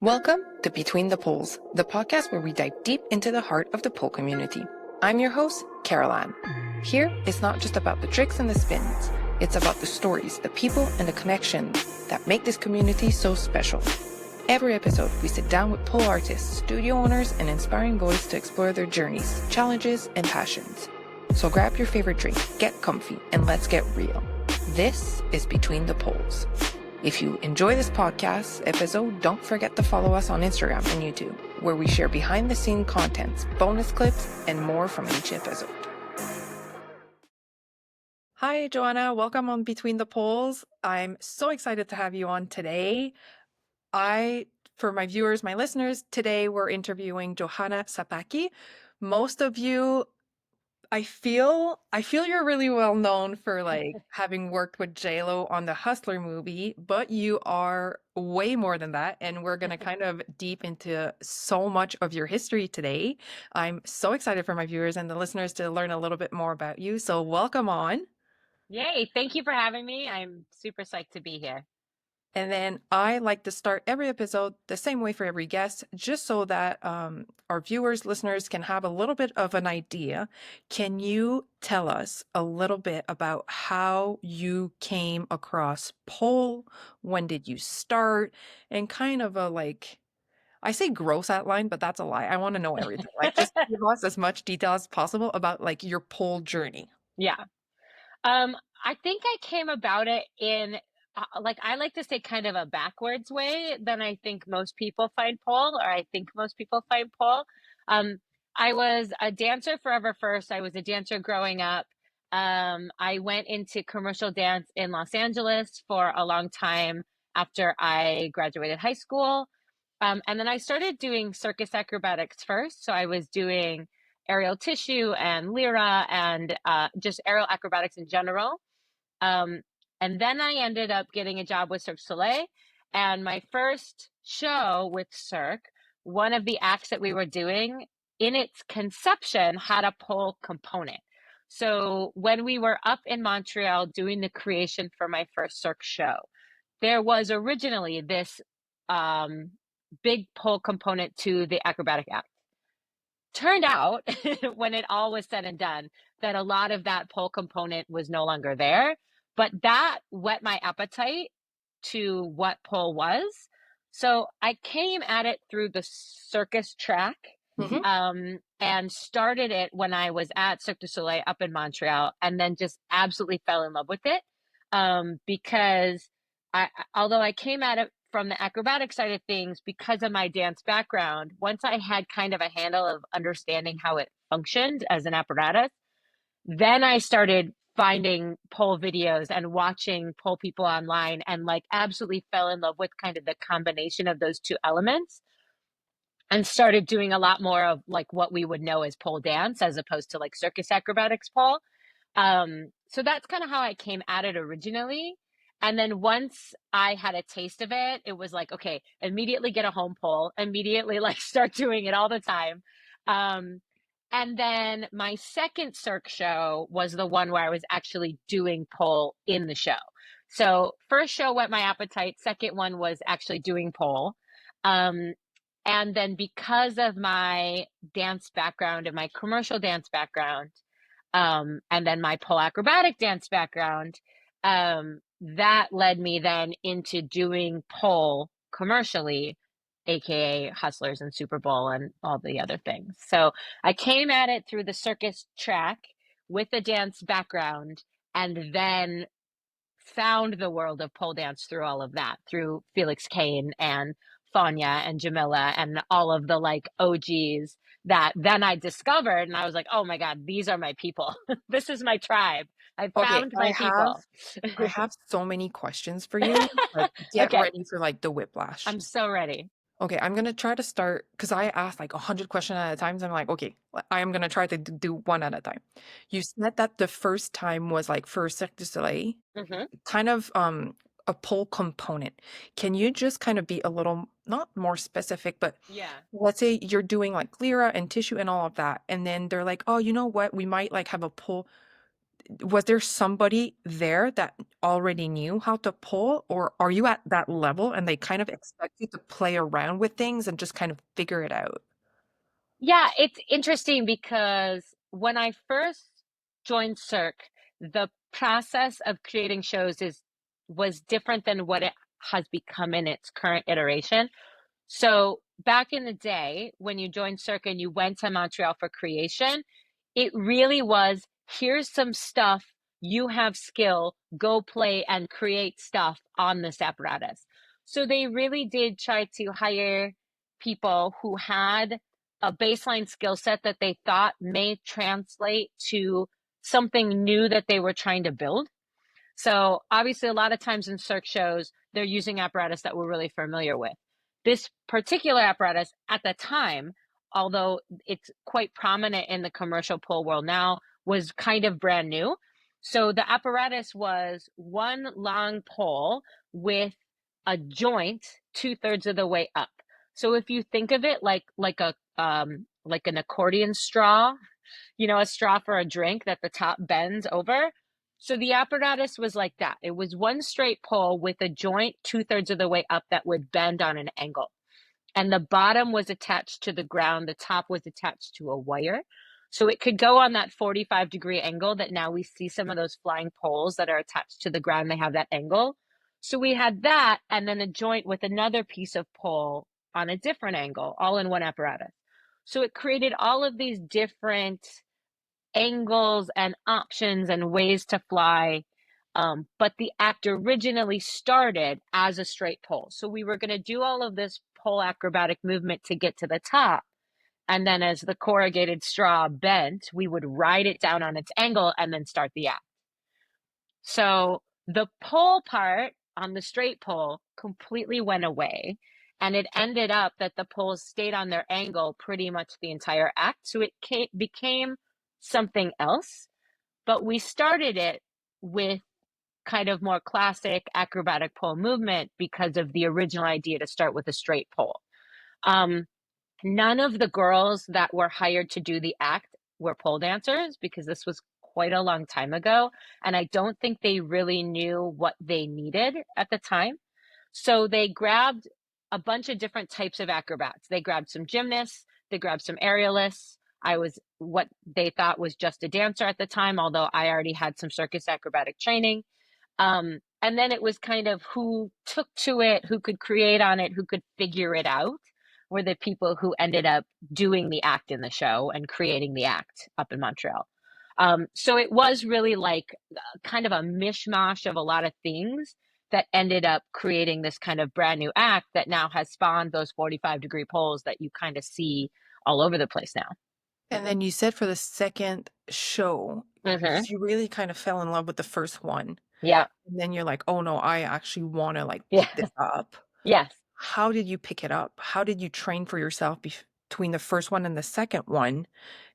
Welcome to Between the Poles, the podcast where we dive deep into the heart of the pole community. I'm your host, Caroline. Here, it's not just about the tricks and the spins. It's about the stories, the people, and the connections that make this community so special. Every episode, we sit down with pole artists, studio owners, and inspiring voices to explore their journeys, challenges, and passions. So grab your favorite drink, get comfy, and let's get real. This is Between the Poles. If you enjoy this podcast episode, don't forget to follow us on Instagram and YouTube, where we share behind-the-scenes contents, bonus clips, and more from each episode. Hi, Johanna. Welcome on Between the Poles. I'm so excited to have you on today. For my viewers, my listeners, today we're interviewing Johanna Sapakie. Most of you, I feel you're really well known for like having worked with J.Lo on the Hustler movie, but you are way more than that. And we're going to kind of deep into so much of your history today. I'm so excited for my viewers and the listeners to learn a little bit more about you. So welcome on. Yay, thank you for having me. I'm super psyched to be here. And then I like to start every episode the same way for every guest, just so that our viewers, listeners can have a little bit of an idea. Can you tell us a little bit about how you came across pole? When did you start? And kind of I say gross outline, but that's a lie. I want to know everything. Like, just give us as much detail as possible about like your pole journey. Yeah. Um, I think I came about it in I like to say kind of a backwards way than I think most people find pole, or I think most people find pole. Um, I was a dancer forever first. I was a dancer growing up. I went into commercial dance in Los Angeles for a long time after I graduated high school. And then I started doing circus acrobatics first. So I was doing aerial tissue and lyra and just aerial acrobatics in general. Um, and then I ended up getting a job with Cirque du Soleil. And my first show with Cirque, one of the acts that we were doing in its conception had a pole component. So when we were up in Montreal doing the creation for my first Cirque show, there was originally this um, big pole component to the acrobatic act. Turned out, when it all was said and done, that a lot of that pole component was no longer there. But that whet my appetite to what pole was. So I came at it through the circus track, and started it when I was at Cirque du Soleil up in Montreal, and then just absolutely fell in love with it. Because although I came at it from the acrobatic side of things because of my dance background, once I had kind of a handle of understanding how it functioned as an apparatus, then I started finding pole videos and watching pole people online, and like absolutely fell in love with kind of the combination of those two elements, and started doing a lot more of like what we would know as pole dance as opposed to like circus acrobatics pole. So that's kind of how I came at it originally. And then once I had a taste of it, it was like, okay, immediately get a home pole, immediately like start doing it all the time. Um, and then my second Cirque show was the one where I was actually doing pole in the show. So first show whet my appetite. Second one was actually doing pole. Um, and then because of my dance background and my commercial dance background, and then my pole acrobatic dance background, that led me then into doing pole commercially, aka Hustlers and Super Bowl and all the other things. So I came at it through the circus track with a dance background, and then found the world of pole dance through all of that, through Felix Kane and Fania and Jamila and all of the like OGs that then I discovered, and I was like, oh my God, these are my people. This is my tribe. I Okay, found my people. I have so many questions for you, but get Okay, ready for like the whiplash. I'm so ready. Okay, I'm gonna try to start because I asked like 100 questions at a time. So I'm like, okay, I am gonna try to do one at a time. You said that the first time was like for Cirque du Soleil, Hmm. kind of a pole component. Can you just kind of be a little not more specific, but Yeah. let's say you're doing like lyra and tissue and all of that, and then they're like, oh, you know what? We might like have a pole. was there somebody there that already knew how to pull, or are you at that level and they kind of expect you to play around with things and just kind of figure it out? Yeah, it's interesting because when I first joined Cirque, the process of creating shows is was different than what it has become in its current iteration. So back in the day, when you joined Cirque and you went to Montreal for creation, it really was here's some stuff, you have skill, go play and create stuff on this apparatus. So they really did try to hire people who had a baseline skill set that they thought may translate to something new that they were trying to build. So obviously, a lot of times in Cirque shows, they're using apparatus that we're really familiar with. This particular apparatus at the time, although it's quite prominent in the commercial pole world now, was kind of brand new. So the apparatus was one long pole with a joint 2/3 of the way up. So if you think of it like an accordion straw, a straw for a drink that the top bends over. So the apparatus was like that. It was one straight pole with a joint 2/3 of the way up that would bend on an angle. And the bottom was attached to the ground, the top was attached to a wire. So it could go on that 45-degree angle that now we see some of those flying poles that are attached to the ground, they have that angle. So we had that, and then a joint with another piece of pole on a different angle, all in one apparatus. So it created all of these different angles and options and ways to fly. But the act originally started as a straight pole. So we were going to do all of this pole acrobatic movement to get to the top. And then as the corrugated straw bent, we would ride it down on its angle and then start the act. So the pole part on the straight pole completely went away. And it ended up that the poles stayed on their angle pretty much the entire act. So it became something else. But we started it with kind of more classic acrobatic pole movement because of the original idea to start with a straight pole. Um, None of the girls that were hired to do the act were pole dancers because this was quite a long time ago. And I don't think they really knew what they needed at the time. So they grabbed a bunch of different types of acrobats. They grabbed some gymnasts, they grabbed some aerialists. I was what they thought was just a dancer at the time, although I already had some circus acrobatic training. And then it was kind of who took to it, who could create on it, who could figure it out, were the people who ended up doing the act in the show and creating the act up in Montreal. So it was really like kind of a mishmash of a lot of things that ended up creating this kind of brand new act that now has spawned those 45-degree poles that you kind of see all over the place now. And then you said for the second show, Hmm. you really kind of fell in love with the first one. Yeah. And then you're like, oh no, I actually want to like Yeah. pick this up. Yes. How did you pick it up? How did you train for yourself between the first one and the second one?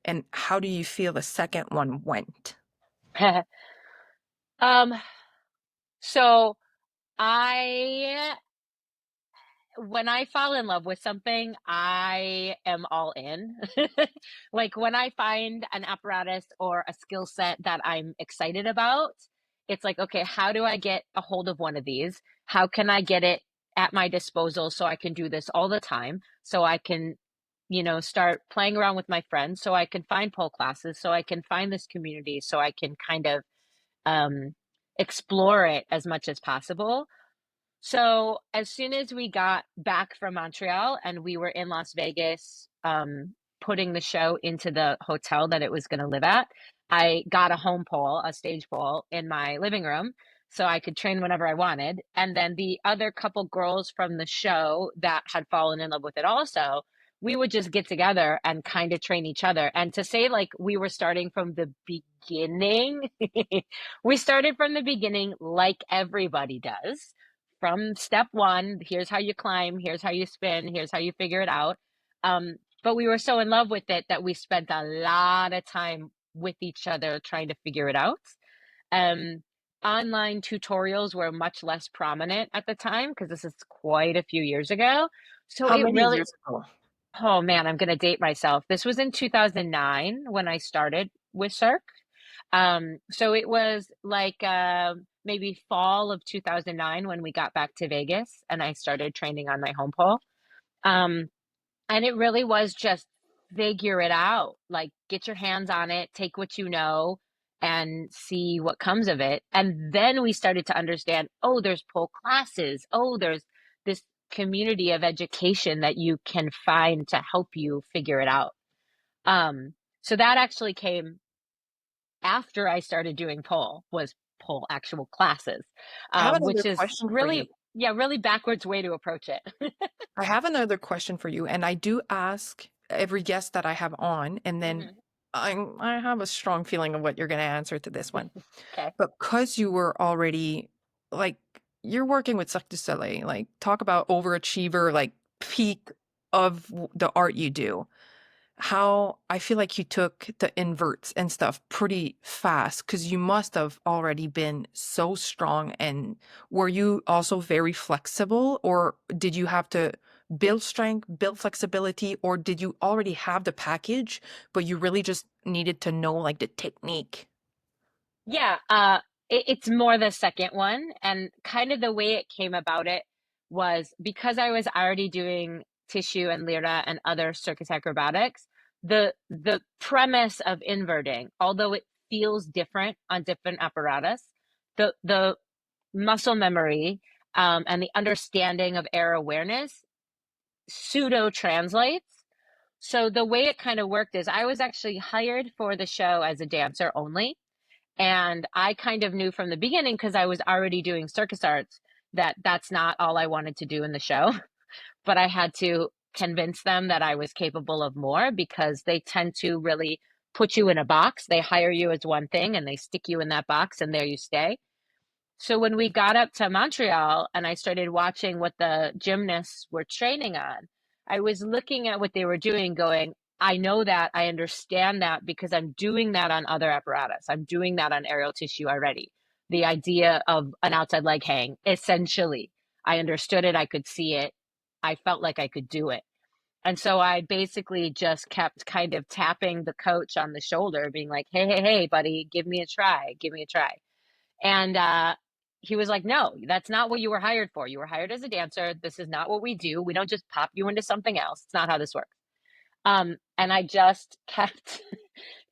And how do you feel the second one went? um, so I when I fall in love with something, I am all in. Like when I find an apparatus or a skill set that I'm excited about, it's like, okay, how do I get a hold of one of these? How can I get it at my disposal so I can do this all the time? So I can, start playing around with my friends, so I can find pole classes, so I can find this community, so I can kind of um, explore it as much as possible. So as soon as we got back from Montreal and we were in Las Vegas, putting the show into the hotel that it was going to live at, I got a home pole, a stage pole in my living room so I could train whenever I wanted. And then the other couple girls from the show that had fallen in love with it also, we would just get together and kind of train each other. And to say like we were starting from the beginning, we started from the beginning like everybody does from step one. Here's how you climb, here's how you spin, here's how you figure it out. But we were so in love with it that we spent a lot of time with each other trying to figure it out. um, Online tutorials were much less prominent at the time because this is quite a few years ago, so How it many really, years ago? oh man, I'm going to date myself. This was in 2009 when I started with Cirque. So it was like maybe fall of 2009 when we got back to Vegas and I started training on my home pole. Um, and it really was just figure it out, like get your hands on it, take what you know, and see what comes of it. And then we started to understand, oh, there's pole classes. Oh, there's this community of education that you can find to help you figure it out. So that actually came after I started doing pole, was pole actual classes, I have which another is question for you. really, yeah, really backwards way to approach it. I have another question for you, and I do ask every guest that I have on, and then Hmm. I have a strong feeling of what you're going to answer to this one. Okay. But because you were already like you're working with Cirque du Soleil, like talk about overachiever, like peak of the art you do. How I feel like you took the inverts and stuff pretty fast because you must have already been so strong. And were you also very flexible, or did you have to build strength, build flexibility, or did you already have the package, but you really just needed to know like the technique? Yeah, it's more the second one, and kind of the way it came about it was because I was already doing tissue and lyra and other circus acrobatics. The premise of inverting, although it feels different on different apparatus, the muscle memory and the understanding of air awareness pseudo translates. So the way it kind of worked is I was actually hired for the show as a dancer only. And I kind of knew from the beginning, because I was already doing circus arts, that that's not all I wanted to do in the show. But I had to convince them that I was capable of more because they tend to really put you in a box. They hire you as one thing and they stick you in that box and there you stay. So when we got up to Montreal and I started watching what the gymnasts were training on, I was looking at what they were doing, going, I know that, I understand that because I'm doing that on other apparatus. I'm doing that on aerial tissue already. The idea of an outside leg hang, essentially, I understood it, I could see it, I felt like I could do it. And so I basically just kept kind of tapping the coach on the shoulder, being like, hey, hey, hey, buddy, give me a try, give me a try. And he was like, no, that's not what you were hired for. You were hired as a dancer. This is not what we do. We don't just pop you into something else. It's not how this works. And I just kept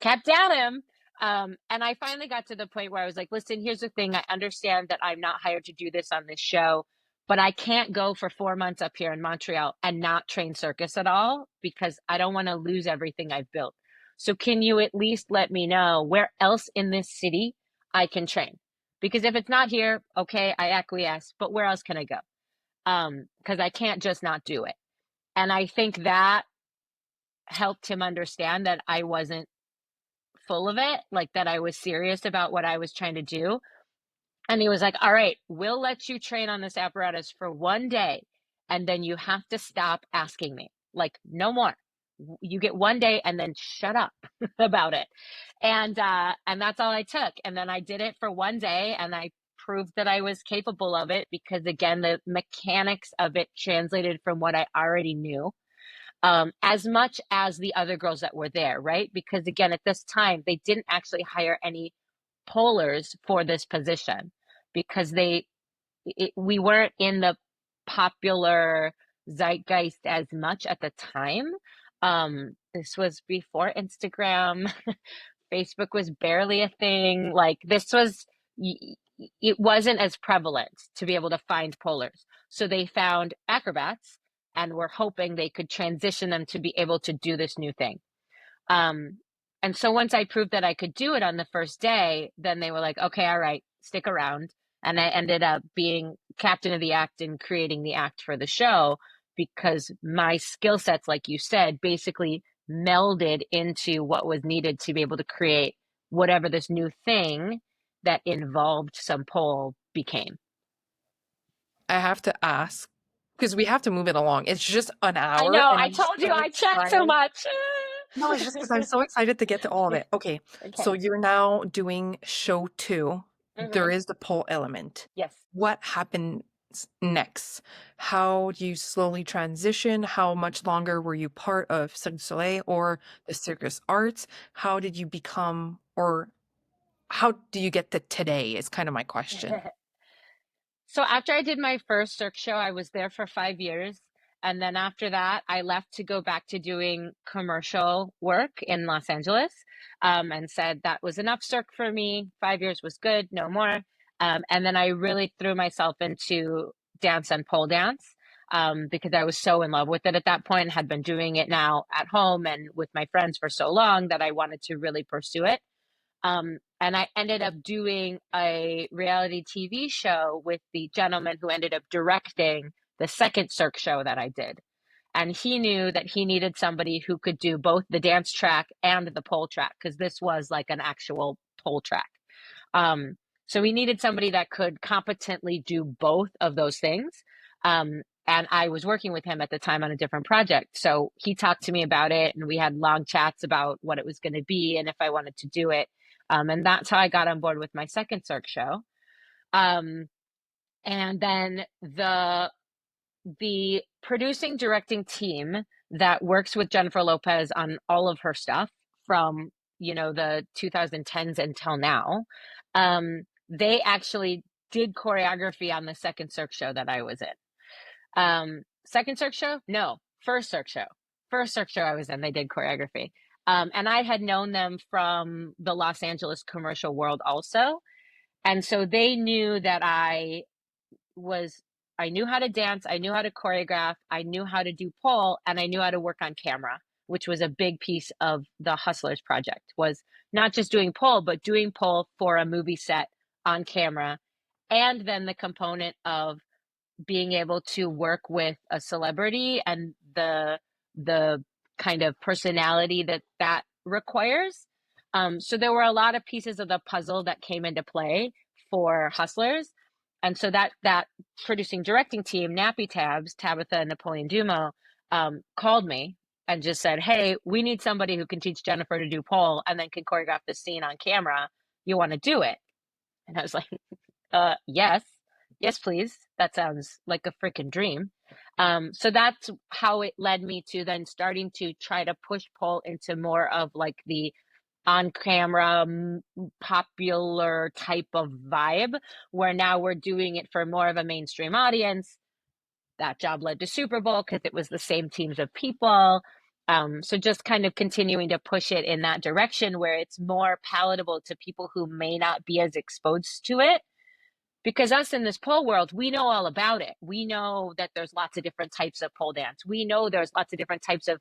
kept at him. And I finally got to the point where I was like, listen, here's the thing. I understand that I'm not hired to do this on this show, but I can't go for 4 months up here in Montreal and not train circus at all because I don't want to lose everything I've built. So can you at least let me know where else in this city I can train? Because if it's not here, okay, I acquiesce, but where else can I go? Because I can't just not do it. And I think that helped him understand that I wasn't full of it, like that I was serious about what I was trying to do. And he was like, all right, we'll let you train on this apparatus for one day. And then you have to stop asking me. Like, no more. You get one day and then shut up about it. And that's all I took. And then I did it for one day and I proved that I was capable of it because again, the mechanics of it translated from what I already knew as much as the other girls that were there, right? Because again, at this time, they didn't actually hire any polars for this position because we weren't in the popular zeitgeist as much at the time. This was before Instagram. Facebook was barely a thing. Like this was, it wasn't as prevalent to be able to find polars. So they found acrobats and were hoping they could transition them to be able to do this new thing. Um, and so once I proved that I could do it on the first day, then they were like, okay, all right, stick around. And I ended up being captain of the act and creating the act for the show because my skill sets, like you said, basically melded into what was needed to be able to create whatever this new thing that involved some pole became. I have to ask because we have to move it along. It's just an I hour, know, and I I'm told you so I chat so excited. much. No, it's just because I'm so excited to get to all of it. Okay, so Okay. you're now doing show two. There Hmm. is the pole element. Yes. What happens next? How do you slowly transition? How much longer were you part of Cirque du Soleil or the circus arts? How did you become, or how do you get to today is kind of my question. So after I did my first Cirque show, I was there for 5 years. And then after that, I left to go back to doing commercial work in Los Angeles, and said that was enough Cirque for me. 5 years was good, no more. And then I really threw myself into dance and pole dance, because I was so in love with it at that point and had been doing it now at home and with my friends for so long that I wanted to really pursue it. And I ended up doing a reality TV show with the gentleman who ended up directing the second Cirque show that I did. And he knew that he needed somebody who could do both the dance track and the pole track, because this was like an actual pole track. Um, so we needed somebody that could competently do both of those things. And I was working with him at the time on a different project. So he talked to me about it, and we had long chats about what it was going to be and if I wanted to do it. And that's how I got on board with my second Cirque show. Um, and then the producing directing team that works with Jennifer Lopez on all of her stuff from, the 2010s until now, they actually did choreography on the second Cirque show that I was in. Second Cirque show? No, first Cirque show. First Cirque show I was in, they did choreography. And I had known them from the Los Angeles commercial world also. And so they knew that was, I knew how to dance, I knew how to choreograph, I knew how to do pole, and I knew how to work on camera, which was a big piece of the Hustlers project, was not just doing pole, but doing pole for a movie set on camera. And then the component of being able to work with a celebrity and the kind of personality that requires. So there were a lot of pieces of the puzzle that came into play for Hustlers. And so that producing directing team, Nappy Tabs, Tabitha and Napoleon Dumo, called me and just said, "Hey, we need somebody who can teach Jennifer to do pole and then can choreograph the scene on camera. You want to do it?" And I was like, yes, yes, please. That sounds like a freaking dream. So that's how it led me to then starting to try to push pull into more of like the on camera popular type of vibe, where now we're doing it for more of a mainstream audience. That job led to Super Bowl because it was the same teams of people. So just kind of continuing to push it in that direction where it's more palatable to people who may not be as exposed to it, because us in this pole world, we know all about it. We know that there's lots of different types of pole dance. We know there's lots of different types of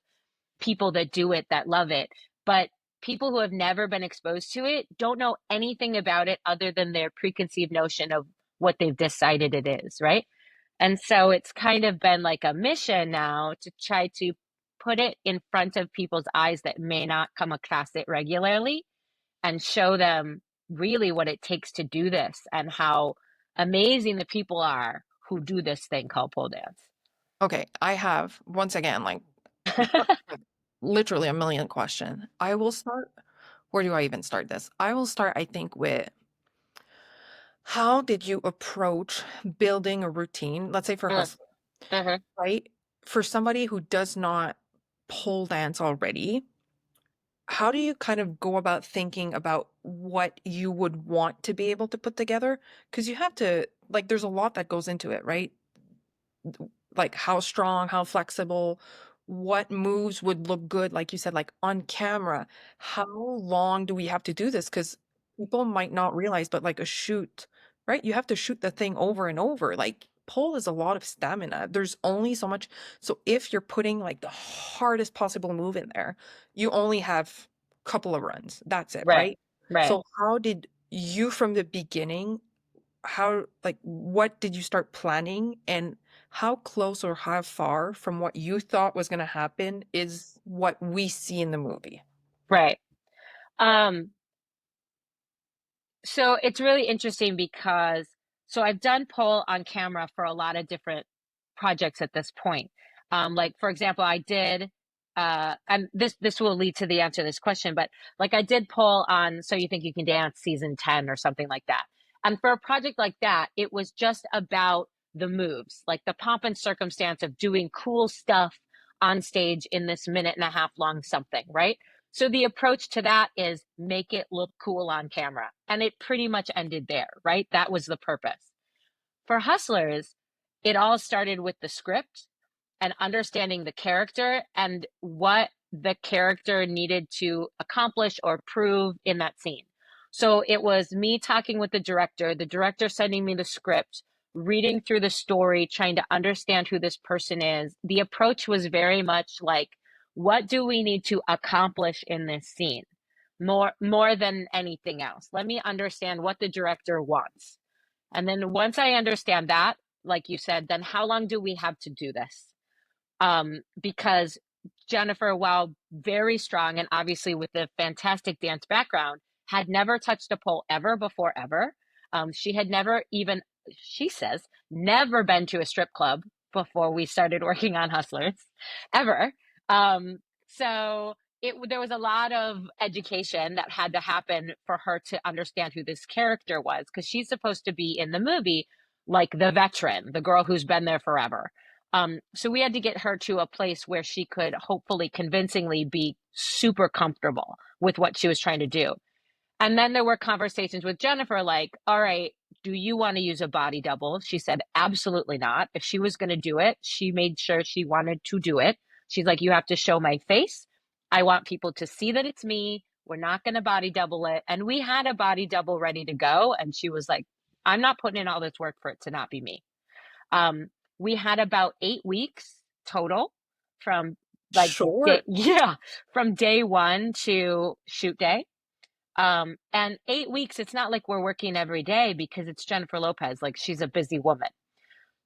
people that do it, that love it. But people who have never been exposed to it don't know anything about it other than their preconceived notion of what they've decided it is, right? And so it's kind of been like a mission now to try to put it in front of people's eyes that may not come across it regularly, and show them really what it takes to do this and how amazing the people are who do this thing called pole dance. Okay, I have once again like literally a million question. I will start. Where do I even start this? I will start, I think, with how did you approach building a routine? Let's say for Mm, hustle, mhm. right? For somebody who does not pole dance already, how do you kind of go about thinking about what you would want to be able to put together? Because you have to, like, there's a lot that goes into it, right? Like how strong, how flexible, what moves would look good, like you said, like on camera. How long do we have to do this? Because people might not realize, but like a shoot, right? You have to shoot the thing over and over. Like pole is a lot of stamina. There's only so much. So if you're putting like the hardest possible move in there, you only have a couple of runs. That's it, Right, right? right, So how did you from the beginning how like what did you start planning and how close or how far from what you thought was going to happen is what we see in the movie? right. Um, So it's really interesting because I've done pole on camera for a lot of different projects at this point. Like for example, I did and this will lead to the answer to this question, but like I did pole on So You Think You Can Dance season 10 or something like that. And for a project like that, it was just about the moves, like the pomp and circumstance of doing cool stuff on stage in this minute and a half long something, right? So the approach to that is make it look cool on camera. And it pretty much ended there, right? That was the purpose. For Hustlers, it all started with the script and understanding the character and what the character needed to accomplish or prove in that scene. So it was me talking with the director sending me the script, reading through the story, trying to understand who this person is. The approach was very much like, what do we need to accomplish in this scene? More than anything else. Let me understand what the director wants. And then once I understand that, like you said, then how long do we have to do this? Because Jennifer, while very strong and obviously with a fantastic dance background, had never touched a pole ever before, ever. She had never even, she says, never been to a strip club before we started working on Hustlers, ever. So there was a lot of education that had to happen for her to understand who this character was, because she's supposed to be in the movie like the veteran, the girl who's been there forever. So we had to get her to a place where she could hopefully convincingly be super comfortable with what she was trying to do. And then there were conversations with Jennifer like, all right, do you want to use a body double? She said, absolutely not. If she was going to do it, she made sure she wanted to do it. She's like, you have to show my face. I want people to see that it's me. We're not going to body double it. And we had a body double ready to go. And she was like, I'm not putting in all this work for it to not be me. Um, we had about 8 weeks total from like Sure. yeah, from day one to shoot day. And 8 weeks, it's not like we're working every day because it's Jennifer Lopez, like she's a busy woman.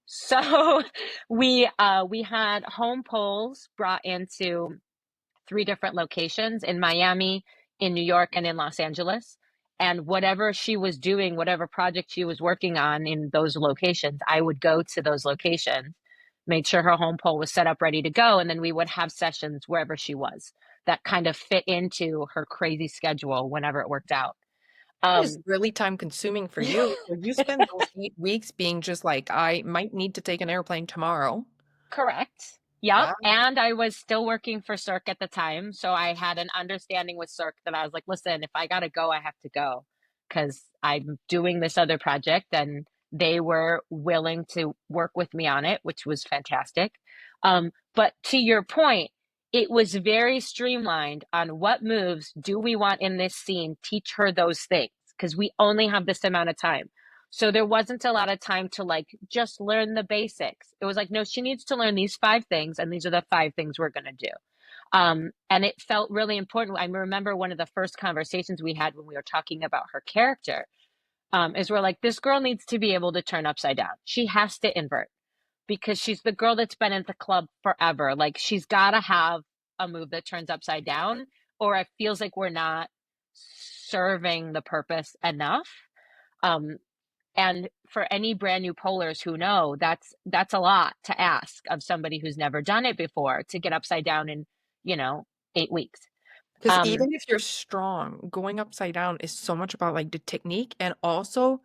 So we had home poles brought into 3 different locations in Miami, in New York, and in Los Angeles. And whatever she was doing, whatever project she was working on in those locations, I would go to those locations, made sure her home pole was set up ready to go. And then we would have sessions wherever she was that kind of fit into her crazy schedule whenever it worked out. That is Um, really time consuming for you. So you spend those 8 weeks being just like, I might need to take an airplane tomorrow. Correct. Yep. Wow. And I was still working for Cirque at the time. So I had an understanding with Cirque that I was like, listen, if I got to go, I have to go because I'm doing this other project. And they were willing to work with me on it, which was fantastic. But to your point, it was very streamlined on what moves do we want in this scene, teach her those things because we only have this amount of time. So there wasn't a lot of time to like just learn the basics. It was like, no, she needs to learn these 5 things, and these are the 5 things we're going to do. And it felt really important. I remember one of the first conversations we had when we were talking about her character is we're like, this girl needs to be able to turn upside down. She has to invert because she's the girl that's been at the club forever. Like she's got to have a move that turns upside down, or it feels like we're not serving the purpose enough. Um, and for any brand new polars who know, that's a lot to ask of somebody who's never done it before to get upside down in, you know, 8 weeks. Because Um, even if you're strong, going upside down is so much about like the technique. And also,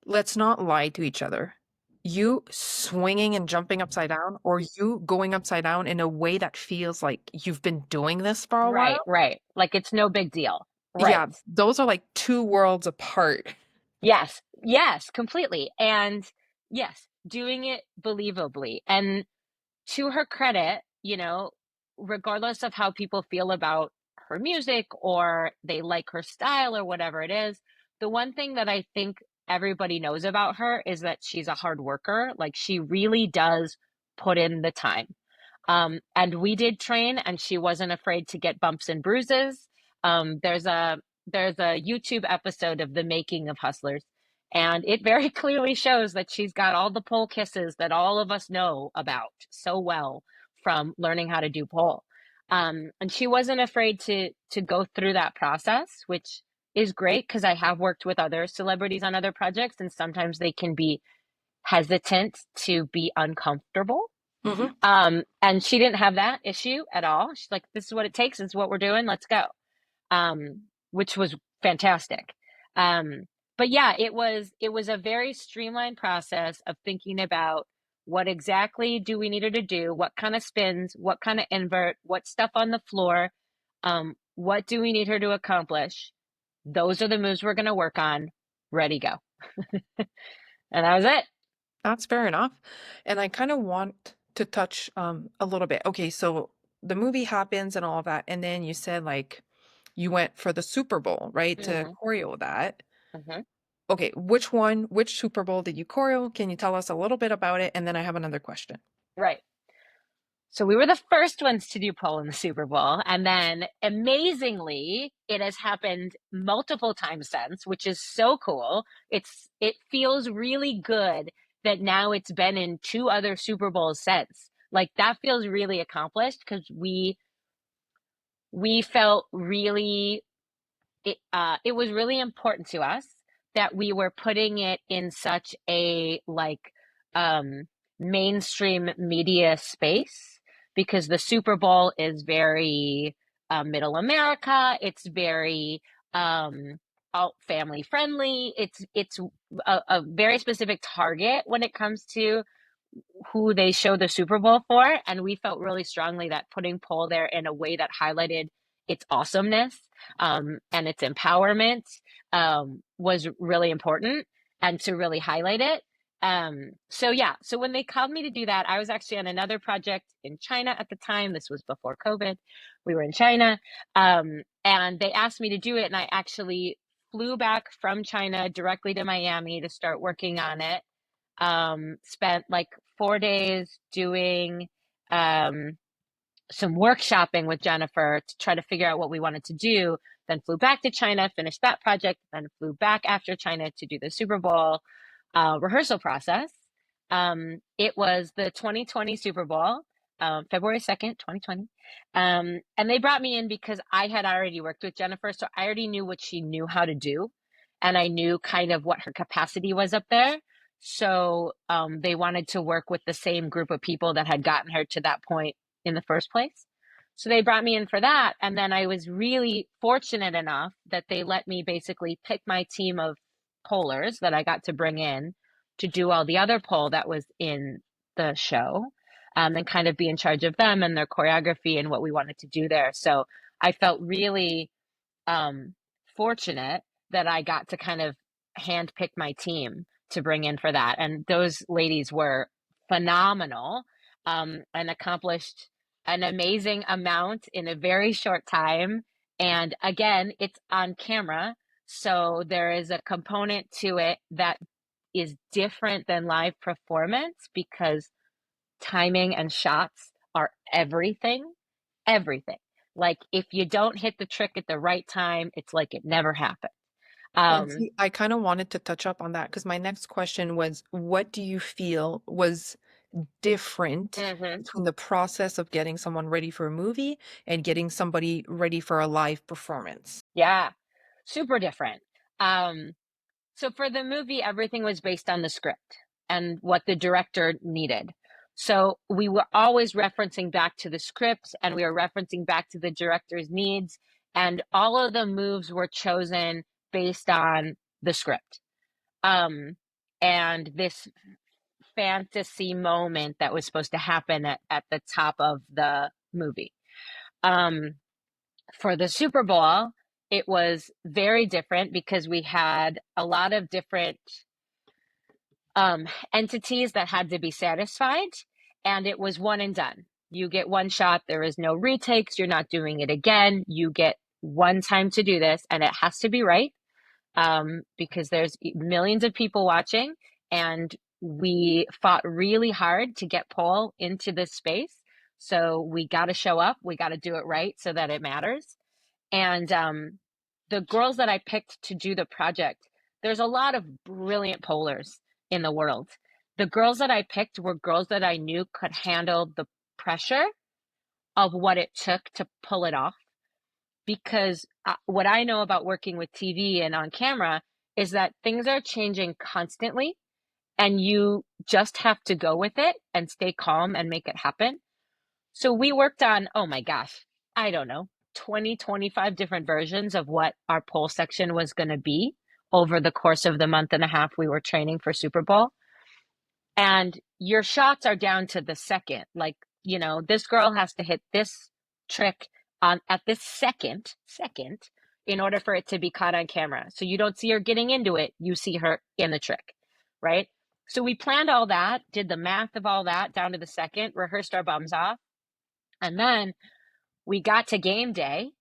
let's not lie to each other. You swinging and jumping upside down, or you going upside down in a way that feels like you've been doing this for a right, while. right. Like it's no big deal. Right. Yeah, those are like two worlds apart. Yes. Yes, completely. And yes, doing it believably. And to her credit, regardless of how people feel about her music or they like her style or whatever it is, the one thing that I think everybody knows about her is that she's a hard worker. Like she really does put in the time. And we did train, and she wasn't afraid to get bumps and bruises. There's a YouTube episode of the making of Hustlers, and it very clearly shows that she's got all the pole kisses that all of us know about so well from learning how to do pole. And she wasn't afraid to go through that process, which is great because I have worked with other celebrities on other projects, and sometimes they can be hesitant to be uncomfortable. Hmm. And she didn't have that issue at all. She's like, this is what it takes. This is what we're doing. Let's go. Which was fantastic. Um, but yeah, it was a very streamlined process of thinking about what exactly do we need her to do, what kind of spins, what kind of invert, what stuff on the floor, What do we need her to accomplish? Those are the moves we're going to work on. Ready, go. And that was it. That's fair enough. And I kind of want to touch a little bit. Okay, so the movie happens and all of that, and then you said like you went for the Super Bowl, right? To Hmm. choreo that. Hmm. Okay, which Super Bowl did you choreo? Can you tell us a little bit about it? And then I have another question. Right. So we were the first ones to do pole in the Super Bowl. And then amazingly, it has happened multiple times since, which is so cool. It feels really good that now it's been in two other Super Bowls since. Like that feels really accomplished because we felt really it was really important to us that we were putting it in such a like um mainstream media space because the Super Bowl is very middle America. It's very all family friendly. It's a very specific target when it comes to who they show the Super Bowl for. And we felt really strongly that putting pole there in a way that highlighted its awesomeness and its empowerment was really important and to really highlight it. So yeah, so when they called me to do that, I was actually on another project in China at the time. This was before COVID. We were in China, and they asked me to do it, and I actually flew back from China directly to Miami to start working on it. Spent like 4 days doing um, some workshopping with Jennifer to try to figure out what we wanted to do. Then flew back to China, finished that project, then flew back after China to do the Super Bowl rehearsal process. It was the 2020 Super Bowl, February 2nd, 2020. And they brought me in because I had already worked with Jennifer, so I already knew what she knew how to do. And I knew kind of what her capacity was up there. So they wanted to work with the same group of people that had gotten her to that point in the first place. So they brought me in for that. And then I was really fortunate enough that they let me basically pick my team of pollers that I got to bring in to do all the other pole that was in the show, and kind of be in charge of them and their choreography and what we wanted to do there. So I felt really um, fortunate that I got to kind of handpick my team to bring in for that. And those ladies were phenomenal and accomplished an amazing amount in a very short time. And again, it's on camera. So there is a component to it that is different than live performance because timing and shots are everything, everything. Like if you don't hit the trick at the right time, it's like it never happened. And Um, see, I kind of wanted to touch up on that because my next question was, what do you feel was different mhm. between the process of getting someone ready for a movie and getting somebody ready for a live performance? Yeah, super different. Um, so for the movie, everything was based on the script and what the director needed. So we were always referencing back to the script and we were referencing back to the director's needs. And all of the moves were chosen based on the script. Um, and this fantasy moment that was supposed to happen at the top of the movie. Um, for the Super Bowl, it was very different because we had a lot of different entities that had to be satisfied, and it was one and done. You get one shot, there is no retakes, you're not doing it again. You get one time to do this, and it has to be right because there's millions of people watching, and we fought really hard to get Paul into this space. So we got to show up, we got to do it right so that it matters. And the girls that I picked to do the project, there's a lot of brilliant polars in the world. The girls that I picked were girls that I knew could handle the pressure of what it took to pull it off. Because what I know about working with TV and on camera is that things are changing constantly, and you just have to go with it and stay calm and make it happen. So we worked on, oh my gosh, I don't know, 20, 25 different versions of what our pole section was going to be over the course of the month and a half we were training for Super Bowl. And your shots are down to the second. Like, this girl has to hit this trick on at this second in order for it to be caught on camera. So you don't see her getting into it, you see her in the trick, right? So we planned all that, did the math of all that down to the second, rehearsed our bums off, and then we got to game day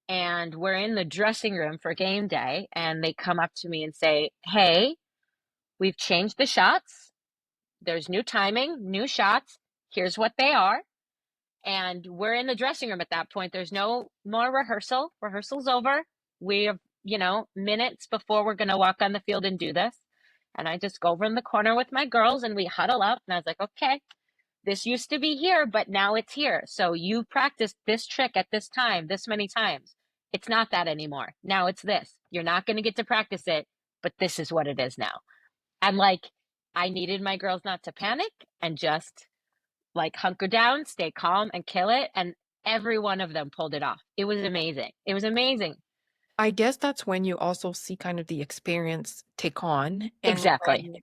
and we're in the dressing room for game day and they come up to me and say, "Hey, we've changed the shots. There's new timing, new shots. Here's what they are." And we're in the dressing room at that point. There's no more rehearsal. Rehearsal's over. We have, minutes before we're going to walk on the field and do this. And I just go over in the corner with my girls and we huddle up. And I was like, okay, this used to be here, but now it's here. So you practiced this trick at this time, this many times. It's not that anymore. Now it's this. You're not going to get to practice it, but this is what it is now. And like, I needed my girls not to panic and just like hunker down, stay calm, and kill it. And every one of them pulled it off. It was amazing. It was amazing. I guess that's when you also see kind of the experience take on, and Exactly. when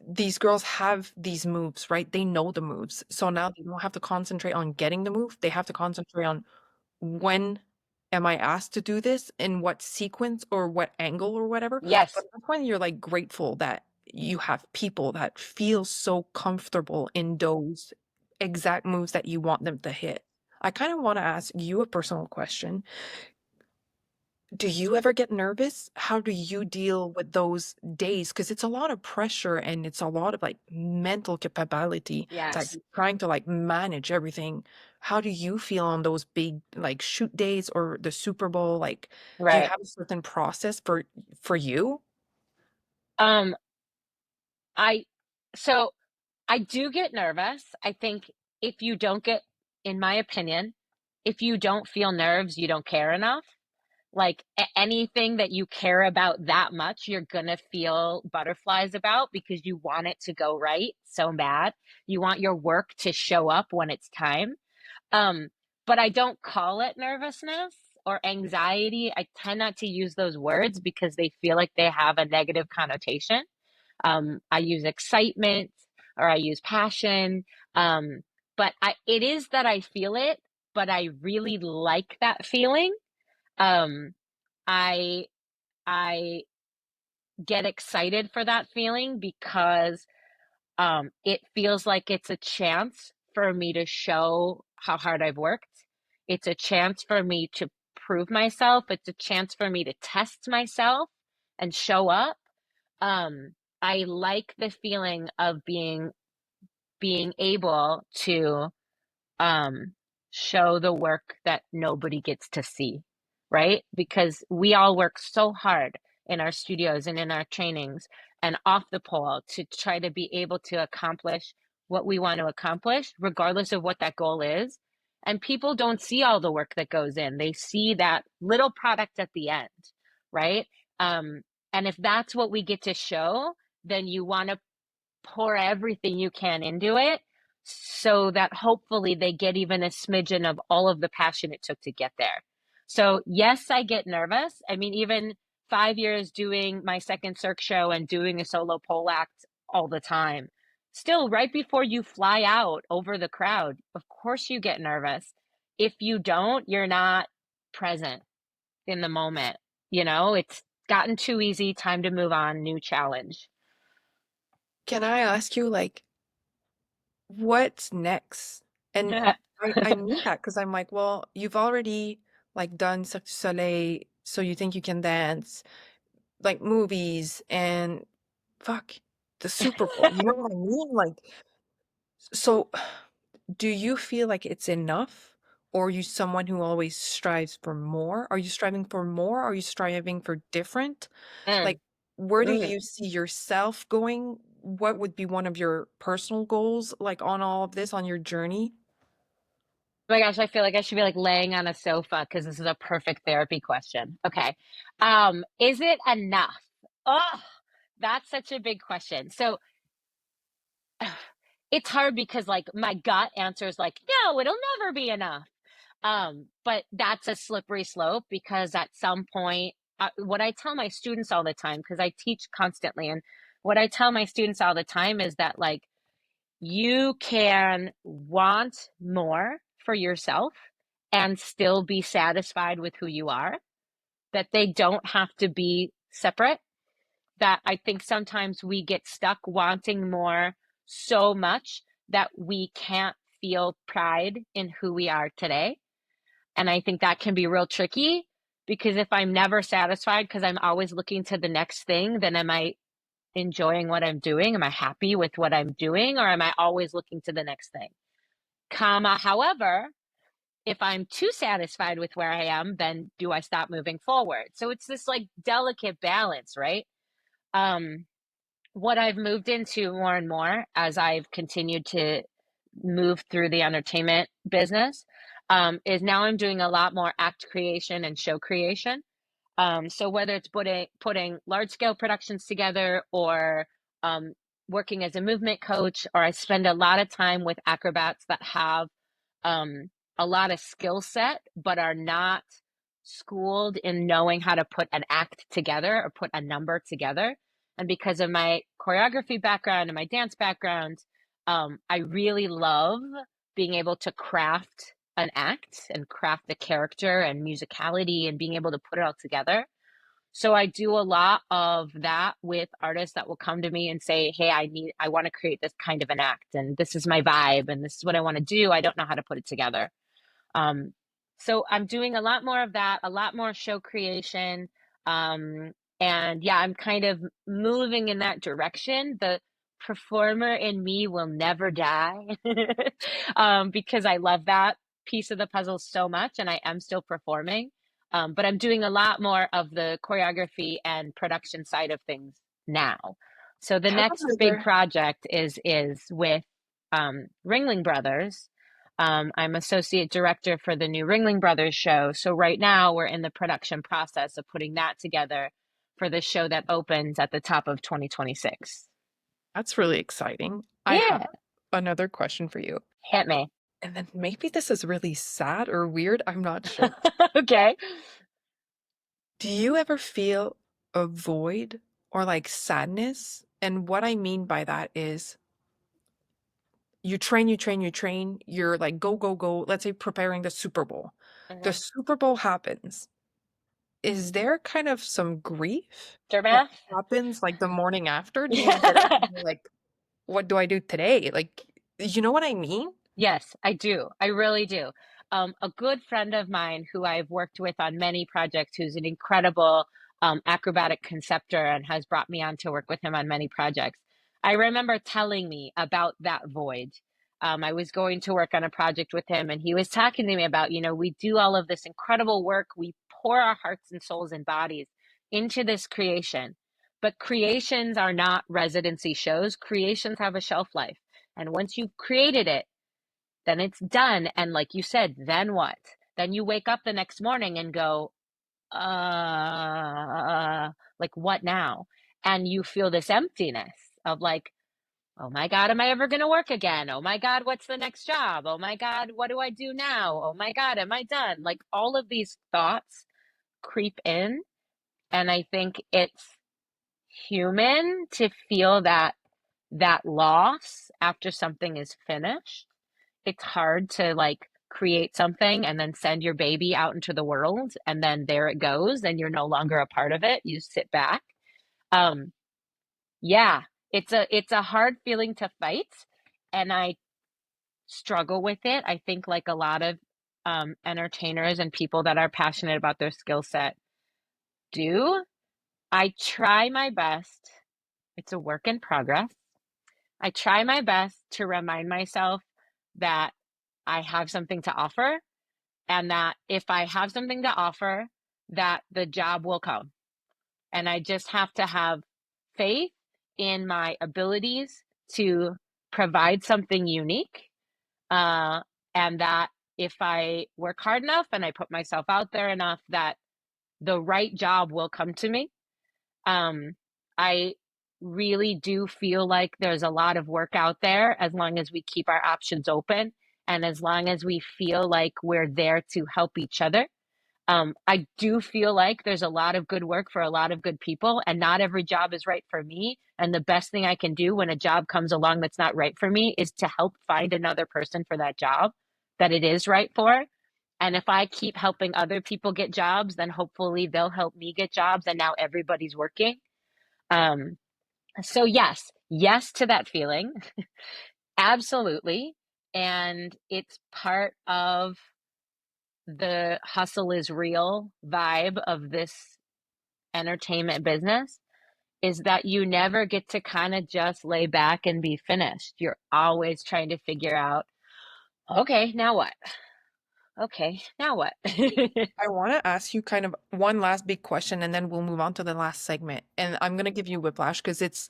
these girls have these moves, right? They know the moves. So now they don't have to concentrate on getting the move. They have to concentrate on when am I asked to do this, in what sequence or what angle or whatever. But Yes. that's when you're like grateful that you have people that feel so comfortable in those exact moves that you want them to hit. I kind of want to ask you a personal question. Do you ever get nervous? How do you deal with those days? Because it's a lot of pressure and it's a lot of like mental capability that Yes. you're trying to like manage everything. How do you feel on those big like shoot days or the Super Bowl? Like, do you Right. have a certain process for you? Um, I so I do get nervous. I think if you don't get, in my opinion, if you don't feel nerves, you don't care enough. Like anything that you care about that much, you're gonna feel butterflies about because you want it to go right so bad. You want your work to show up when it's time. Um, but I don't call it nervousness or anxiety. I tend not to use those words because they feel like they have a negative connotation. I use excitement or I use passion. Um, but it is that I feel it, but I really like that feeling. Um, I I get excited for that feeling because it feels like it's a chance for me to show how hard I've worked. It's a chance for me to prove myself. It's a chance for me to test myself and show up. Um, I like the feeling of being able to um, show the work that nobody gets to see, right? Because we all work so hard in our studios and in our trainings and off the pole to try to be able to accomplish what we want to accomplish, regardless of what that goal is. And people don't see all the work that goes in. They see that little product at the end, right? Um, and if that's what we get to show, then you want to pour everything you can into it so that hopefully they get even a smidgen of all of the passion it took to get there. So, yes, I get nervous. I mean, even 5 years doing my second Cirque show and doing a solo pole act all the time, still, right before you fly out over the crowd, of course you get nervous. If you don't, you're not present in the moment. It's gotten too easy, time to move on, new challenge. Can I ask you like what's next? And I mean that because I'm like, well, you've already like done Cirque du Soleil, so you think you can dance, like movies and fuck the Super Bowl. You know what I mean? Like, so do you feel like it's enough? Or are you someone who always strives for more? Are you striving for more? Are you striving for different? Mm, Like, where do mm. you see yourself going? What would be one of your personal goals, like on all of this, on your journey? Oh my gosh, I feel like I should be like laying on a sofa because this is a perfect therapy question. Okay. Is it enough? Oh, that's such a big question. So it's hard because like my gut answer is like, no, it'll never be enough. But that's a slippery slope because at some point, what I tell my students all the time, because I teach constantly, and what I tell my students all the time is that like you can want more for yourself and still be satisfied with who you are, that they don't have to be separate. That I think sometimes we get stuck wanting more so much that we can't feel pride in who we are today. And I think that can be real tricky, because if I'm never satisfied because I'm always looking to the next thing, then am I enjoying what I'm doing? Am I happy with what I'm doing? Or am I always looking to the next thing? However, if I'm too satisfied with where I am, then do I stop moving forward? So it's this like delicate balance, right? Um, what I've moved into more and more as I've continued to move through the entertainment business, is now I'm doing a lot more act creation and show creation. So whether it's putting large scale productions together, or um, working as a movement coach, or I spend a lot of time with acrobats that have um, a lot of skill set, but are not schooled in knowing how to put an act together or put a number together. And because of my choreography background and my dance background, I really love being able to craft an act and craft the character and musicality and being able to put it all together. So I do a lot of that with artists that will come to me and say, "Hey, I want to create this kind of an act, and this is my vibe, and this is what I want to do. I don't know how to put it together." Um, so I'm doing a lot more of that, a lot more show creation. Um, and yeah, I'm kind of moving in that direction. The performer in me will never die, because I love that piece of the puzzle so much, and I am still performing. But I'm doing a lot more of the choreography and production side of things now. So the next big However, project is with Ringling Brothers. I'm associate director for the new Ringling Brothers show. So right now we're in the production process of putting that together for the show that opens at the top of 2026. that's really exciting. I have Yeah, another question for you. hit me. And then maybe this is really sad or weird. I'm not sure. Okay. Do you ever feel a void or like sadness? And what I mean by that is you train, you train, you train. You're like, go, go, go. Let's say preparing the Super Bowl. The Mhm. Super Bowl happens. Is there kind of some grief that Aftermath? happens like the morning after? Do you get up Yeah. and you're like, what do I do today? Like, you know what I mean? Yes, I do. I really do. A good friend of mine who I've worked with on many projects, who's an incredible acrobatic conceptor and has brought me on to work with him on many projects. I remember telling me about that void. I was going to work on a project with him, and he was talking to me about, we do all of this incredible work. We pour our hearts and souls and bodies into this creation, but creations are not residency shows. Creations have a shelf life. And once you've created it, then it's done. And like you said, then what? Then you wake up the next morning and go, like, what now? And you feel this emptiness of like, oh my God, am I ever going to work again? Oh my God, what's the next job? Oh my God, what do I do now? Oh my God, am I done? Like all of these thoughts creep in. And I think it's human to feel that loss after something is finished. It's hard to like create something and then send your baby out into the world, and then there it goes and you're no longer a part of it. You sit back. Um yeah, it's a hard feeling to fight, and I struggle with it. I think like a lot of entertainers and people that are passionate about their skill set do. I try my best. It's a work in progress. I try my best to remind myself that I have something to offer, and that if I have something to offer, that the job will come. And I just have to have faith in my abilities to provide something unique. Uh, and that if I work hard enough and I put myself out there enough, that the right job will come to me. Um, I really do feel like there's a lot of work out there as long as we keep our options open, and as long as we feel like we're there to help each other. I do feel like there's a lot of good work for a lot of good people, and not every job is right for me. And the best thing I can do when a job comes along that's not right for me is to help find another person for that job that it is right for. And if I keep helping other people get jobs, then hopefully they'll help me get jobs, and now everybody's working. Um, so yes to that feeling. Absolutely. And it's part of the hustle is real vibe of this entertainment business, is that you never get to kind of just lay back and be finished. You're always trying to figure out, okay, now what? Okay, now what? I want to ask you kind of one last big question and then we'll move on to the last segment. And I'm going to give you whiplash because it's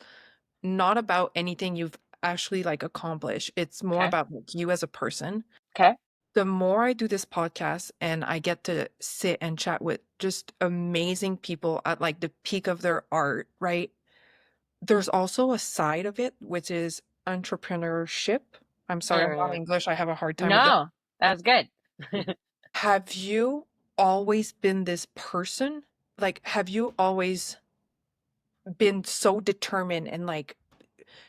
not about anything you've actually like accomplished. It's more Okay. about like, you as a person. Okay. The more I do this podcast and I get to sit and chat with just amazing people at like the peak of their art, right? There's also a side of it, which is entrepreneurship. I'm sorry, I'm not Mm, English. I have a hard time with that. no, that's good. Have you always been this person? Like, have you always been so determined and like,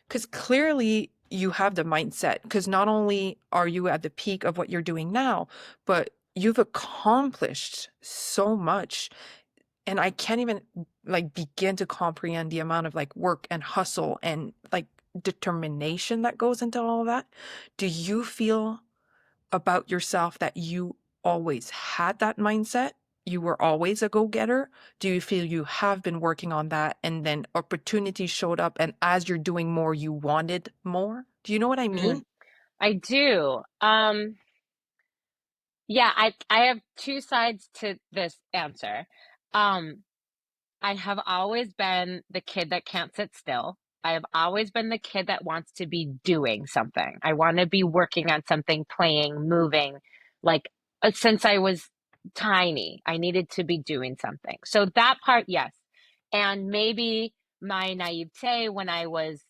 because clearly you have the mindset, because not only are you at the peak of what you're doing now, but you've accomplished so much. And I can't even like begin to comprehend the amount of like work and hustle and like determination that goes into all of that. Do you feel about yourself that you always had that mindset? You were always a go-getter? Do you feel you have been working on that and then opportunities showed up and as you're doing more, you wanted more? Do you know what I Mm, mean? I do. Yeah, I have two sides to this answer. Um, I have always been the kid that can't sit still. I have always been the kid that wants to be doing something. I want to be working on something, playing, moving. Like since I was tiny, I needed to be doing something. So that part, yes. And maybe my naivete when I was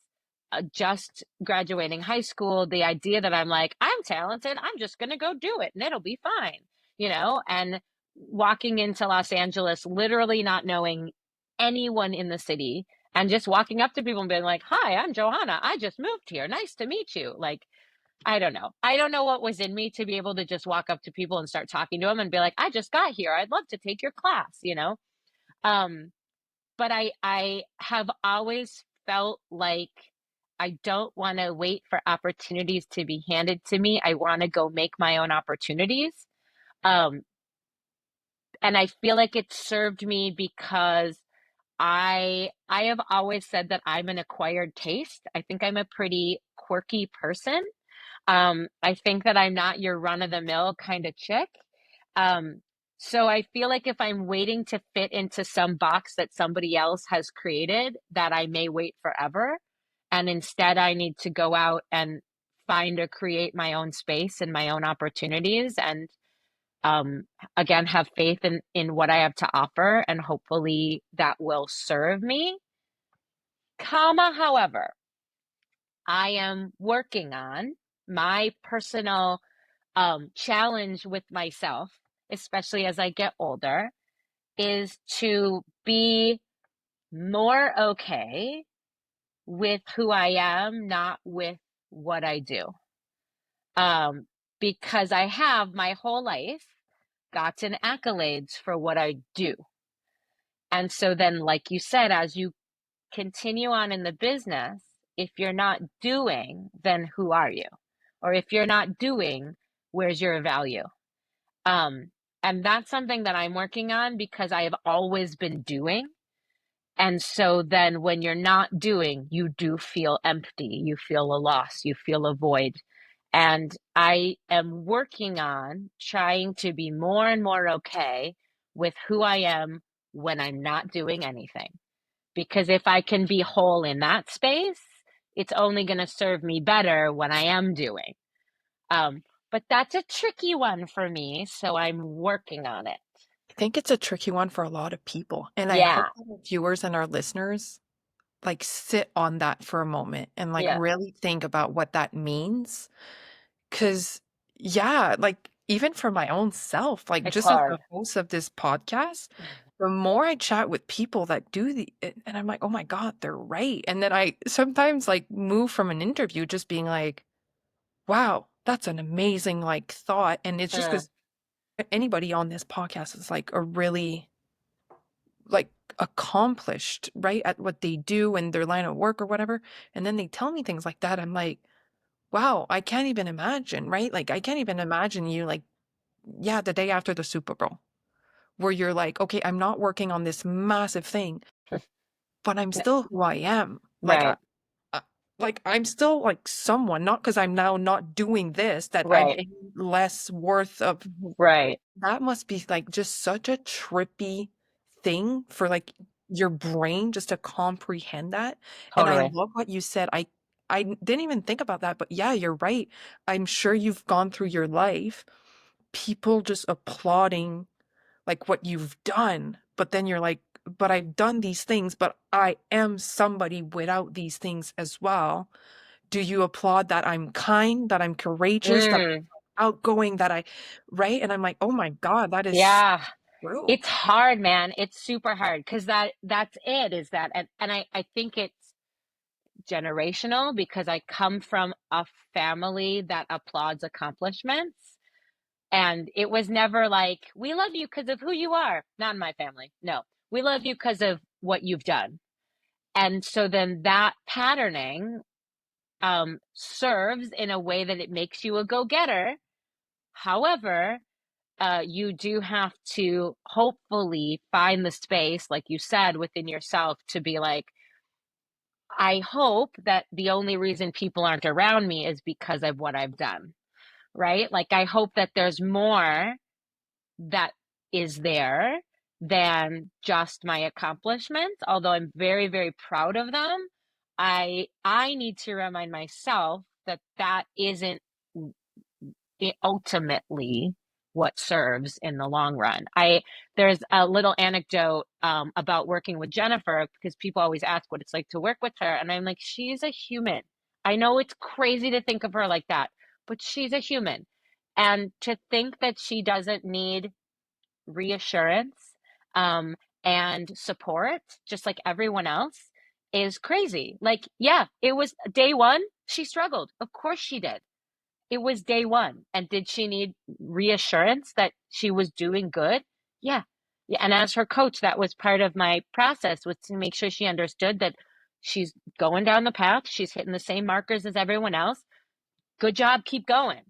just graduating high school, the idea that I'm like, I'm talented, I'm just going to go do it and it'll be fine, and walking into Los Angeles, literally not knowing anyone in the city and just walking up to people and being like, "Hi, I'm Johanna. I just moved here. Nice to meet you." Like, I don't know. I don't know what was in me to be able to just walk up to people and start talking to them and be like, "I just got here. I'd love to take your class." Um, but I have always felt like I don't want to wait for opportunities to be handed to me. I want to go make my own opportunities. Um, and I feel like it served me because I have always said that I'm an acquired taste. I think I'm a pretty quirky person. I think that I'm not your run of the mill kind of chick. Um, so I feel like if I'm waiting to fit into some box that somebody else has created, that I may wait forever. And instead I need to go out and find or create my own space and my own opportunities, and um, again, have faith in what I have to offer, and hopefully that will serve me. However, I am working on my personal challenge with myself, especially as I get older, is to be more okay with who I am, not with what I do. Um, because I have my whole life gotten accolades for what I do. And so then, like you said, as you continue on in the business, if you're not doing, then who are you? Or if you're not doing, where's your value? Um, and that's something that I'm working on because I have always been doing. And so then when you're not doing, you do feel empty, you feel a loss, you feel a void. And I am working on trying to be more and more okay with who I am when I'm not doing anything. Because if I can be whole in that space, it's only going to serve me better when I am doing. Um, but that's a tricky one for me, so I'm working on it. I think it's a tricky one for a lot of people. And I Yeah, hope that our viewers and our listeners like sit on that for a moment and like yeah, really think about what that means. Cause yeah, like even for my own self, like it's just as hard. the host of this podcast, the more I chat with people that do and I'm like, oh my God, they're right. And then I sometimes like move from an interview just being like, wow, that's an amazing like thought. And it's just Uh, because anybody on this podcast is like a really like accomplished, right, at what they do in their line of work or whatever, and then they tell me things like that, I'm like, wow, I can't even imagine, right? Like I can't even imagine you like, yeah, the day after the Super Bowl, where you're like, okay, I'm not working on this massive thing, but I'm still who I am. Right, Uh, like I'm still like someone, not because I'm now not doing this, that I'm right, any less worth of. right. That must be like just such a trippy thing for like your brain just to comprehend that. And I Totally. love what you said. I didn't even think about that, but yeah, you're right. I'm sure you've gone through your life, people just applauding like what you've done, but then you're like, but I've done these things, but I am somebody without these things as well. Do you applaud that I'm kind, that I'm courageous, that Mm, I'm outgoing, that I, right? And I'm like, oh my God, that is yeah. true. It's hard, man. It's super hard because that's it, is that, and I think it's generational because I come from a family that applauds accomplishments. And it was never like, we love you because of who you are. Not in my family. No, we love you because of what you've done. And so then that patterning serves in a way that it makes you a go-getter. However, you do have to hopefully find the space, like you said, within yourself to be like, I hope that the only reason people aren't around me is because of what I've done, right? Like, I hope that there's more that is there than just my accomplishments. Although I'm very, very proud of them, I need to remind myself that that isn't ultimately what serves in the long run. I There's a little anecdote about working with Jennifer because people always ask what it's like to work with her, and I'm like, she's a human. I know it's crazy to think of her like that, but she's a human, and to think that she doesn't need reassurance um, and support, just like everyone else, is crazy. Like, yeah, it was day one. She struggled. Of course she did. It was day one. And did she need reassurance that she was doing good? Yeah. Yeah. And as her coach, that was part of my process, was to make sure she understood that she's going down the path. She's hitting the same markers as everyone else. Good job. Keep going.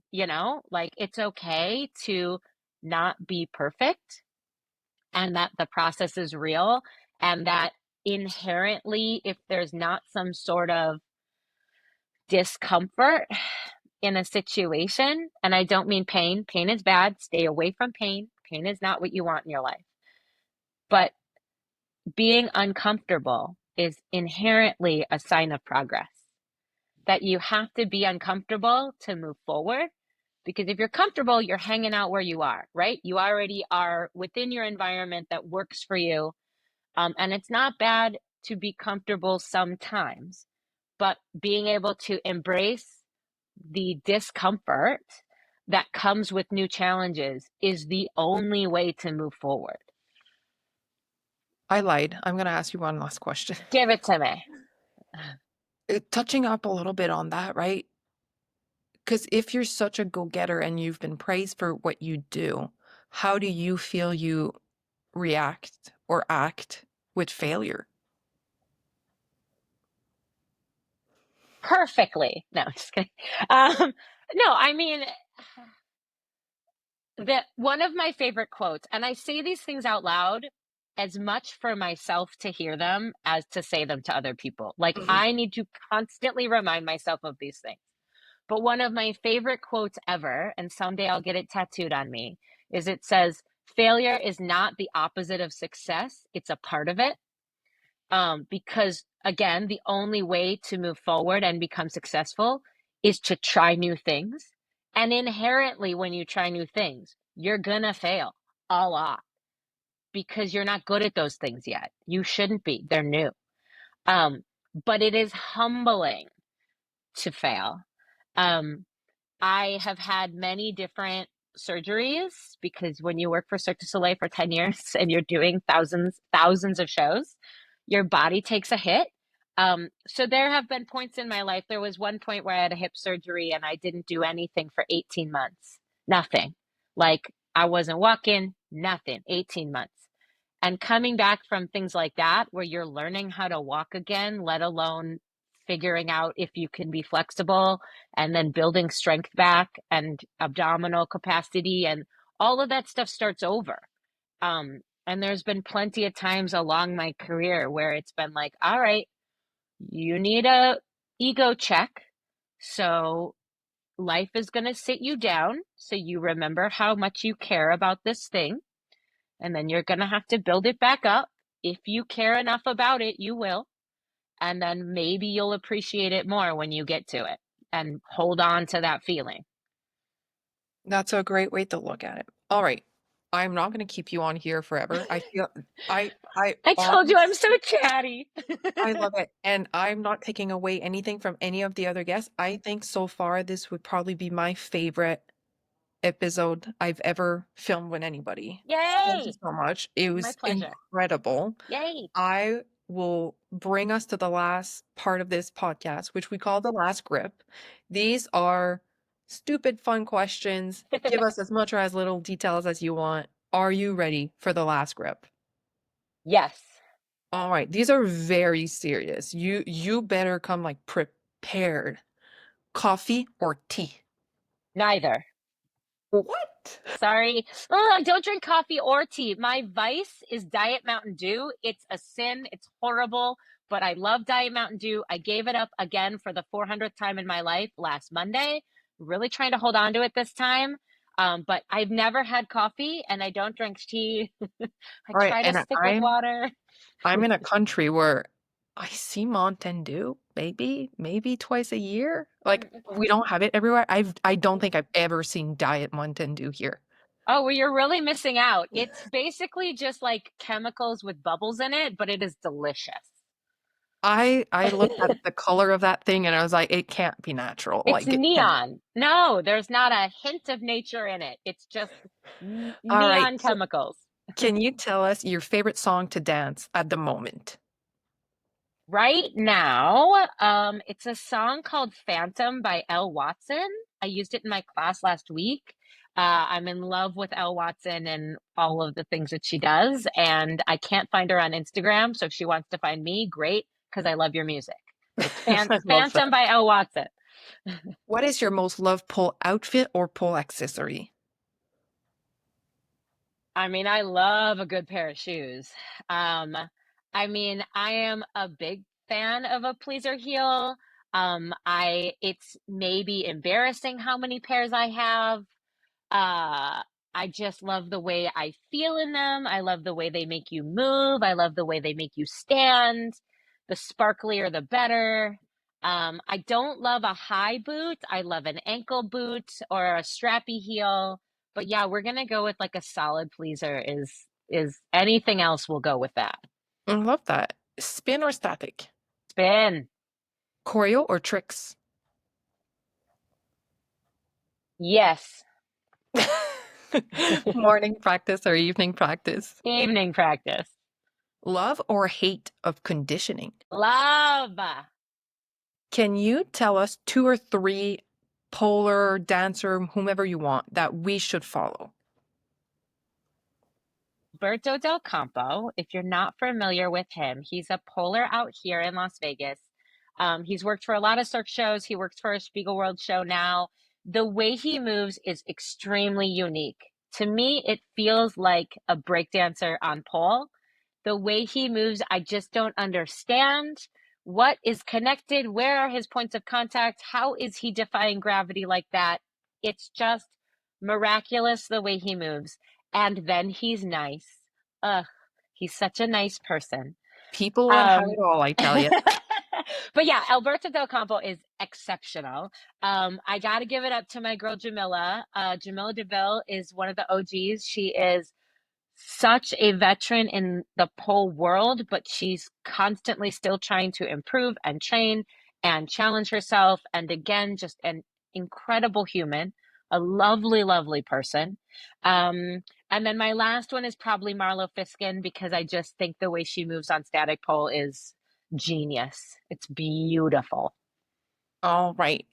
Like, it's okay to not be perfect, and that the process is real, and that inherently, if there's not some sort of discomfort in a situation, and I don't mean pain, pain is bad, stay away from pain. Pain is not what you want in your life. But being uncomfortable is inherently a sign of progress. That you have to be uncomfortable to move forward. Because if you're comfortable, you're hanging out where you are, right? You already are within your environment that works for you. And it's not bad to be comfortable sometimes, but being able to embrace the discomfort that comes with new challenges is the only way to move forward. I lied. I'm going to ask you one last question. Give it to me. Touching up a little bit on that, right? Because if you're such a go-getter and you've been praised for what you do, how do you feel you react or act with failure? Perfectly. No, just kidding. No, I mean, that one of my favorite quotes, and I say these things out loud as much for myself to hear them as to say them to other people. Like, Mhm. I need to constantly remind myself of these things. But one of my favorite quotes ever, and someday I'll get it tattooed on me, is it says, failure is not the opposite of success, it's a part of it. Because again, the only way to move forward and become successful is to try new things. And inherently, when you try new things, you're gonna fail a lot because you're not good at those things yet. You shouldn't be, they're new. Um, but it is humbling to fail. Um, I have had many different surgeries because when you work for Cirque du Soleil for 10 years and you're doing thousands of shows, your body takes a hit. So there have been points in my life. There was one point where I had a hip surgery and I didn't do anything for 18 months. Nothing. Like, I wasn't walking, nothing, 18 months. And coming back from things like that, where you're learning how to walk again, let alone figuring out if you can be flexible and then building strength back and abdominal capacity and all of that stuff starts over. And there's been plenty of times along my career where it's been like, all right, you need a ego check. So life is going to sit you down. So you remember how much you care about this thing. And then you're going to have to build it back up. If you care enough about it, you will. And then maybe you'll appreciate it more when you get to it and hold on to that feeling. That's a great way to look at it. All right. I'm not going to keep you on here forever. I feel I I told you I'm so honestly chatty. I love it. And I'm not taking away anything from any of the other guests. I think so far this would probably be my favorite episode I've ever filmed with anybody. Thank you Yay! so much. It My was pleasure. incredible. Yay. I will bring us to the last part of this podcast, which we call the last grip. These are stupid fun questions. Give us as much or as little details as you want. Are you ready for the last grip? Yes. All right, these are very serious. You better come like prepared. Coffee or tea? Neither. What? Sorry. Oh, I don't drink coffee or tea. My vice is Diet Mountain Dew. It's a sin. It's horrible, but I love Diet Mountain Dew. I gave it up again for the 400th time in my life last Monday. Really trying to hold on to it this time. But I've never had coffee and I don't drink tea. I All right, try to and stick with water. I'm in a country where I see Mountain Dew maybe twice a year. Like we don't have it everywhere. I don't think I've ever seen Diet Mountain Dew here. Oh, well, you're really missing out. It's basically just like chemicals with bubbles in it, but it is delicious. I looked at the color of that thing and I was like, it can't be natural. It's Like it can't. neon. No, there's not a hint of nature in it. It's just All right. neon chemicals. Can you tell us your favorite song to dance at the moment? Right now, it's a song called Phantom by Elle Watson. I used it in my class last week. I'm in love with Elle Watson and all of the things that she does, and I can't find her on Instagram. So if she wants to find me, great, because I love your music. It's I love Phantom that. by Elle Watson. What is your most loved pole outfit or pole accessory? I mean, I love a good pair of shoes. Um, I mean, I am a big fan of a pleaser heel. It's maybe embarrassing how many pairs I have. Uh, I just love the way I feel in them. I love the way they make you move. I love the way they make you stand. The sparklier, the better. I don't love a high boot. I love an ankle boot or a strappy heel. But yeah, we're gonna go with like a solid pleaser is anything else will go with that. I love that. Spin or static? Spin. Choreo or tricks? Yes. Morning practice or evening practice? Evening practice. Love or hate of conditioning? Love. Can you tell us two or three polar dancer, whomever you want, that we should follow? Berto Del Campo, if you're not familiar with him, he's a polar out here in Las Vegas. He's worked for a lot of Cirque shows. He works for a Spiegel World show now. The way he moves is extremely unique. To me, it feels like a breakdancer on pole. The way he moves, I just don't understand. What is connected? Where are his points of contact? How is he defying gravity like that? It's just miraculous the way he moves. And then he's nice. Ugh, he's such a nice person. People would have Um, it all, I tell you. but yeah, Alberto Del Campo is exceptional. I got to give it up to my girl Jamila. Jamila DeVille is one of the OGs. She is such a veteran in the pole world, but she's constantly still trying to improve and train and challenge herself. And again, just an incredible human, a lovely, lovely person. And then my last one is probably Marlo Fiskin because I just think the way she moves on static pole is genius. It's beautiful. All right.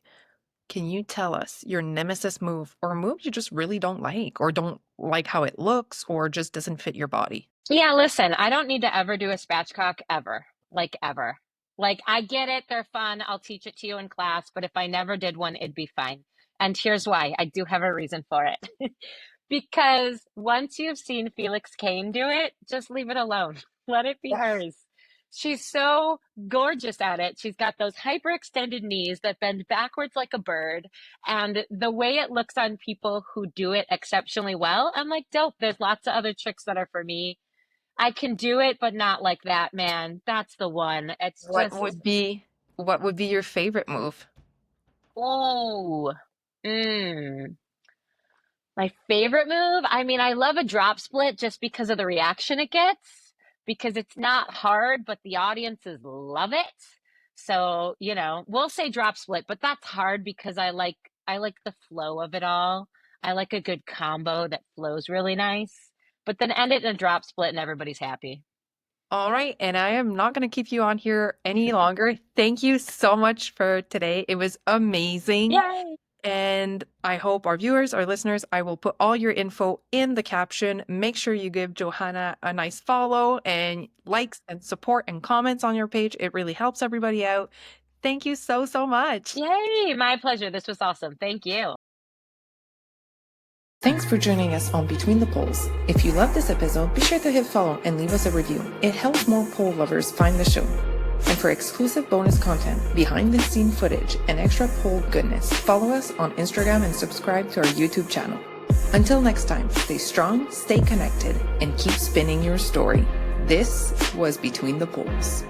Can you tell us your nemesis move or a move you just really don't like or don't like how it looks or just doesn't fit your body? Yeah, listen, I don't need to ever do a spatchcock ever, like ever. Like, I get it, they're fun. I'll teach it to you in class, but if I never did one, it'd be fine. And here's why. I do have a reason for it. Because once you've seen Felix Kane do it, just leave it alone. Let it be hers. She's so gorgeous at it. She's got those hyperextended knees that bend backwards like a bird. And the way it looks on people who do it exceptionally well, I'm like, dope. There's lots of other tricks that are for me. I can do it, but not like that, man. That's the one. It's What just, would be what would be your favorite move? oh, mm. My favorite move? I mean, I love a drop split just because of the reaction it gets, because it's not hard, but the audiences love it. So, we'll say drop split, but that's hard because I like the flow of it all. I like a good combo that flows really nice. But then end it in a drop split and everybody's happy. All right, and I am not going to keep you on here any longer. Thank you so much for today. It was amazing. Yay! And I hope our viewers, our listeners, I will put all your info in the caption. Make sure you give Johanna a nice follow and likes and support and comments on your page. It really helps everybody out. Thank you so, so much. Yay! My pleasure. This was awesome. Thank you. Thanks for joining us on Between the Poles. If you love this episode, be sure to hit follow and leave us a review. It helps more pole lovers find the show. And for exclusive bonus content, behind-the-scene footage, and extra pole goodness, follow us on Instagram and subscribe to our YouTube channel. Until next time, stay strong, stay connected, and keep spinning your story. This was Between the Poles.